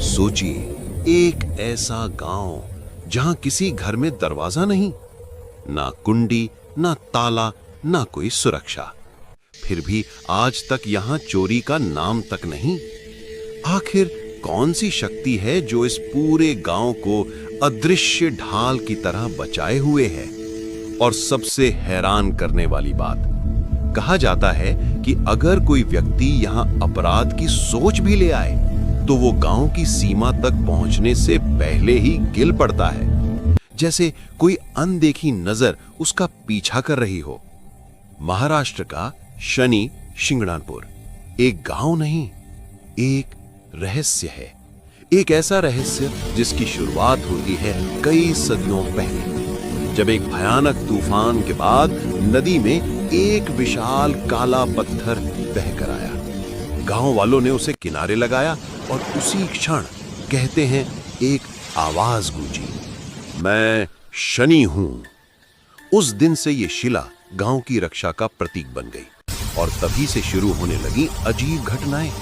सोचिए, एक ऐसा गांव जहां किसी घर में दरवाजा नहीं, ना कुंडी, ना ताला, ना कोई सुरक्षा। फिर भी आज तक यहां चोरी का नाम तक नहीं। आखिर कौन सी शक्ति है जो इस पूरे गांव को अदृश्य ढाल की तरह बचाए हुए है? और सबसे हैरान करने वाली बात, कहा जाता है कि अगर कोई व्यक्ति यहां अपराध की सोच भी ले आए तो वो गांव की सीमा तक पहुंचने से पहले ही गिल पड़ता है, जैसे कोई अनदेखी नजर उसका पीछा कर रही हो। महाराष्ट्र का शनि शिंगणापुर एक गांव नहीं, एक रहस्य है। एक ऐसा रहस्य जिसकी शुरुआत होती है कई सदियों पहले, जब एक भयानक तूफान के बाद नदी में एक विशाल काला पत्थर बहकर आया। गांव वालों ने उसे किनारे लगाया और उसी क्षण कहते हैं एक आवाज गूंजी, मैं शनि हूं। उस दिन से ये शिला गांव की रक्षा का प्रतीक बन गई और तभी से शुरू होने लगी अजीब घटनाएं।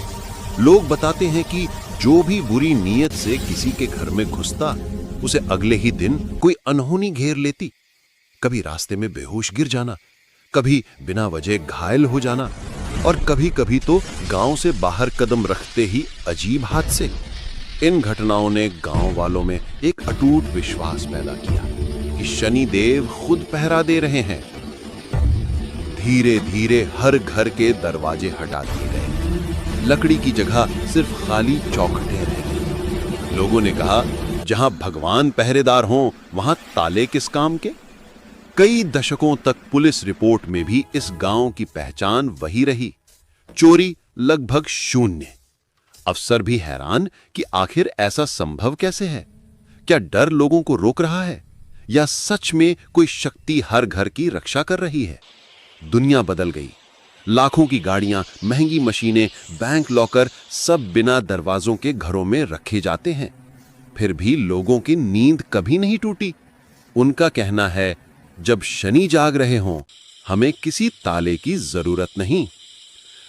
लोग बताते हैं कि जो भी बुरी नीयत से किसी के घर में घुसता, उसे अगले ही दिन कोई अनहोनी घेर लेती। कभी रास्ते में बेहोश गिर जाना, कभी बिना वजह घायल हो जाना, और कभी कभी तो गांव से बाहर कदम रखते ही अजीब हादसे। इन घटनाओं ने गांव वालों में एक अटूट विश्वास पैदा किया कि शनि देव खुद पहरा दे रहे हैं। धीरे धीरे हर घर के दरवाजे हटा दिए गए, लकड़ी की जगह सिर्फ खाली चौखटें रह गई। लोगों ने कहा, जहां भगवान पहरेदार हों वहां ताले किस काम के। कई दशकों तक पुलिस रिपोर्ट में भी इस गांव की पहचान वही रही, चोरी लगभग शून्य। अफसर भी हैरान कि आखिर ऐसा संभव कैसे है। क्या डर लोगों को रोक रहा है या सच में कोई शक्ति हर घर की रक्षा कर रही है? दुनिया बदल गई। लाखों की गाड़ियां, महंगी मशीनें, बैंक लॉकर सब बिना दरवाजों के घरों में रखे जाते हैं। फिर भी लोगों की नींद कभी नहीं टूटी। उनका कहना है, जब शनि जाग रहे हों, हमें किसी ताले की जरूरत नहीं।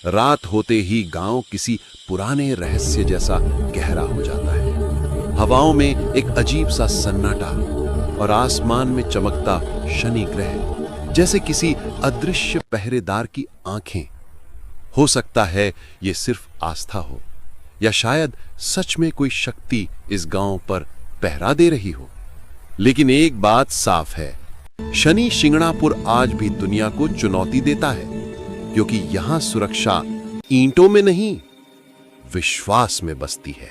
रात होते ही गांव किसी पुराने रहस्य जैसा गहरा हो जाता है। हवाओं में एक अजीब सा सन्नाटा और आसमान में चमकता शनि ग्रह, जैसे किसी अदृश्य पहरेदार की आंखें। हो सकता है ये सिर्फ आस्था हो, या शायद सच में कोई शक्ति इस गांव पर पहरा दे रही हो। लेकिन एक बात साफ है, शनि शिंगणापुर आज भी दुनिया को चुनौती देता है, क्योंकि यहां सुरक्षा ईंटों में नहीं, विश्वास में बसती है।